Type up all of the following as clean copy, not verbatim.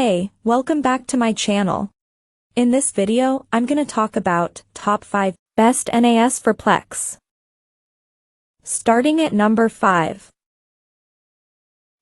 Hey, welcome back to my channel. In this video, I'm gonna talk about top 5 best NAS for Plex. Starting at number 5.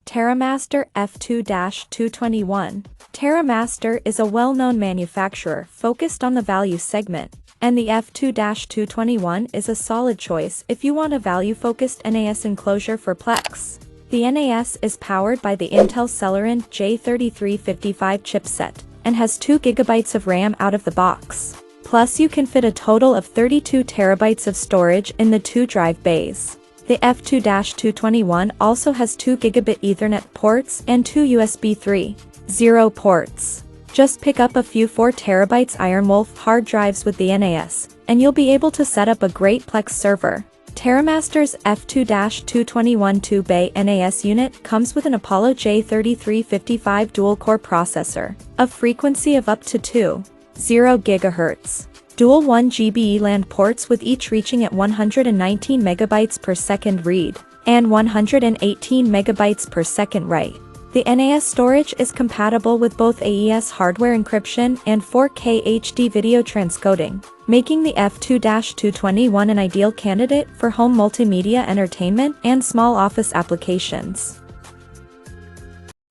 TerraMaster F2-221. TerraMaster is a well-known manufacturer focused on the value segment, and the F2-221 is a solid choice if you want a value-focused NAS enclosure for Plex. The NAS is powered by the Intel Celeron J3355 chipset, and has 2 GB of RAM out of the box. Plus you can fit a total of 32 TB of storage in the 2 drive bays. The F2-221 also has 2 Gb Ethernet ports and 2 USB 3.0 ports. Just pick up a few 4 TB IronWolf hard drives with the NAS, and you'll be able to set up a great Plex server. TerraMaster's F2-221 2-bay NAS unit comes with an Apollo J3355 dual-core processor, a frequency of up to 2.0 GHz, dual 1 GB LAN ports with each reaching at 119 MB per second read, and 118 MB per second write. The NAS storage is compatible with both AES hardware encryption and 4K HD video transcoding, making the F2-221 an ideal candidate for home multimedia entertainment and small office applications.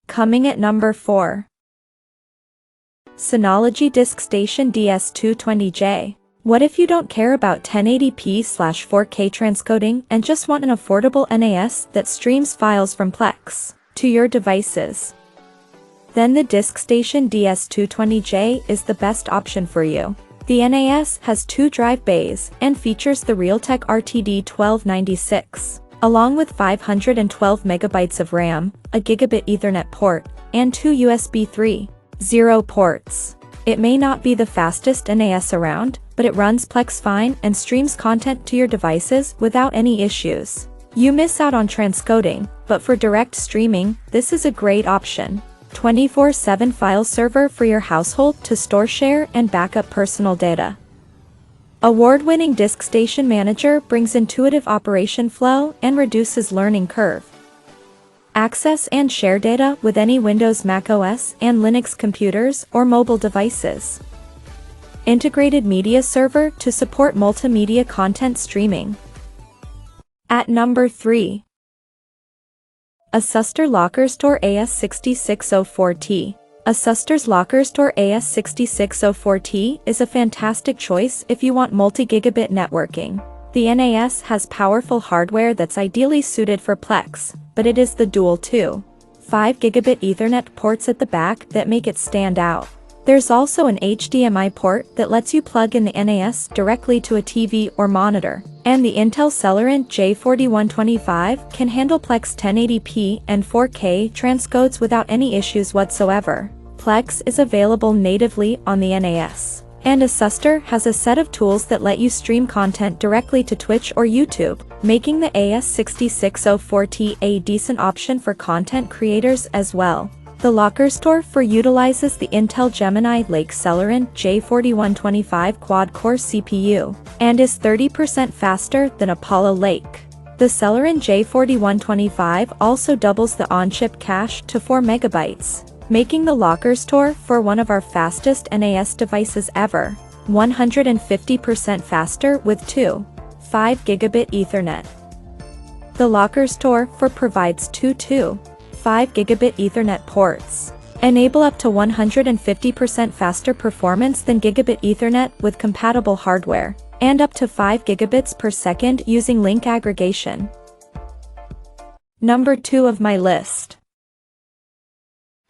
Coming at number 4. Synology DiskStation DS220J. What if you don't care about 1080p/4K transcoding and just want an affordable NAS that streams files from Plex to your devices? Then the DiskStation DS220J is the best option for you. The NAS has 2 drive bays and features the Realtek RTD1296, along with 512 MB of RAM, a Gigabit Ethernet port, and 2 USB 3.0 ports. It may not be the fastest NAS around, but it runs Plex fine and streams content to your devices without any issues. You miss out on transcoding, but for direct streaming, this is a great option. 24/7 file server for your household to store, share, and backup personal data. Award-winning DiskStation Manager brings intuitive operation flow and reduces learning curve. Access and share data with any Windows, Mac OS, and Linux computers or mobile devices. Integrated media server to support multimedia content streaming. At number 3. Asustor Lockerstor AS6604T. Asustor's Lockerstor AS6604T is a fantastic choice if you want multi-gigabit networking. The NAS has powerful hardware that's ideally suited for Plex, but it is the dual 2.5 Gigabit Ethernet ports at the back that make it stand out. There's also an HDMI port that lets you plug in the NAS directly to a TV or monitor, and the Intel Celeron J4125 can handle Plex 1080p and 4K transcodes without any issues whatsoever. Plex is available natively on the NAS, and Asustor has a set of tools that let you stream content directly to Twitch or YouTube, making the AS6604T a decent option for content creators as well. The Lockerstor utilizes the Intel Gemini Lake Celeron J4125 quad-core CPU, and is 30% faster than Apollo Lake. The Celeron J4125 also doubles the on-chip cache to 4 MB, making the Lockerstor one of our fastest NAS devices ever, 150% faster with 2.5 Gigabit Ethernet. The Lockerstor provides 2.5 Gigabit Ethernet ports. Enable up to 150% faster performance than Gigabit Ethernet with compatible hardware, and up to 5 gigabits per second using link aggregation. Number 2 of my list.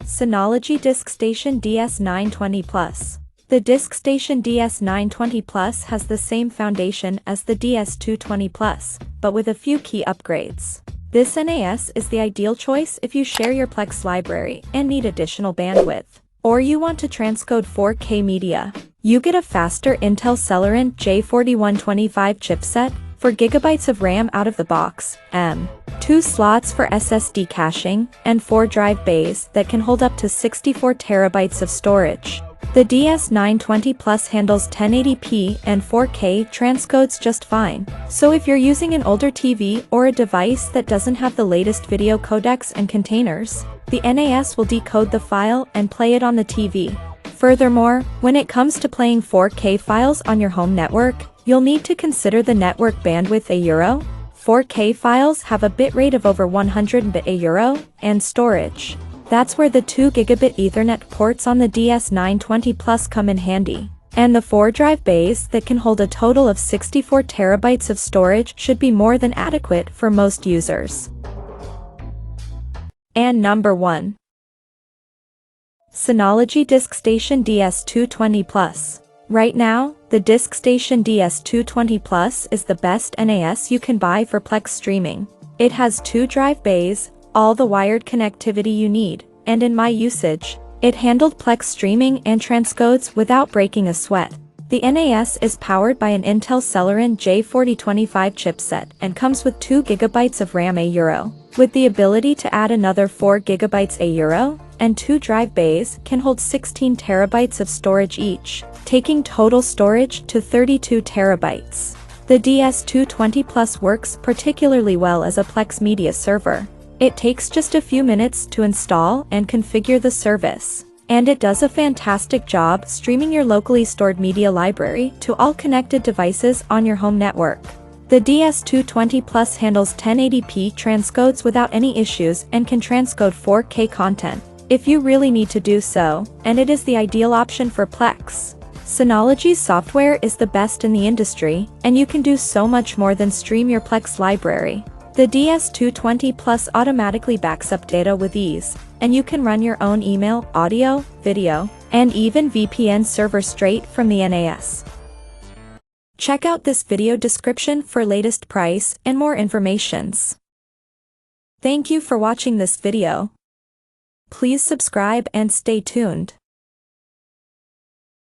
Synology DiskStation DS920 Plus. The DiskStation DS920 Plus has the same foundation as the DS220 Plus, but with a few key upgrades. This NAS is the ideal choice if you share your Plex library and need additional bandwidth, or you want to transcode 4K media. You get a faster Intel Celeron J4125 chipset, 4 GB of RAM out of the box, 2 slots for SSD caching, and 4 drive bays that can hold up to 64 TB of storage. The DS920 Plus handles 1080p and 4K transcodes just fine, so if you're using an older TV or a device that doesn't have the latest video codecs and containers, the NAS will decode the file and play it on the TV. Furthermore, when it comes to playing 4K files on your home network, you'll need to consider the network bandwidth €. 4K files have a bitrate of over 100 Mbit/s, and storage. That's where the 2 gigabit Ethernet ports on the DS920 Plus come in handy. And the 4-drive bays that can hold a total of 64 terabytes of storage should be more than adequate for most users. And number 1. Synology DiskStation DS220 Plus. Right now, the DiskStation DS220 Plus is the best NAS you can buy for Plex streaming. It has 2 drive bays, all the wired connectivity you need, and in my usage, it handled Plex streaming and transcodes without breaking a sweat. The NAS is powered by an Intel Celeron J4025 chipset and comes with 2 GB of RAM €. With the ability to add another 4 GB €, and 2 drive bays can hold 16 terabytes of storage each, taking total storage to 32 terabytes. The DS220 Plus works particularly well as a Plex media server. It takes just a few minutes to install and configure the service, and it does a fantastic job streaming your locally stored media library to all connected devices on your home network. The DS220 Plus handles 1080p transcodes without any issues and can transcode 4K content, if you really need to do so, and it is the ideal option for Plex. Synology's software is the best in the industry, and you can do so much more than stream your Plex library. The DS220 Plus automatically backs up data with ease, and you can run your own email, audio, video, and even VPN server straight from the NAS. Check out this video description for latest price and more informations. Thank you for watching this video. Please subscribe and stay tuned.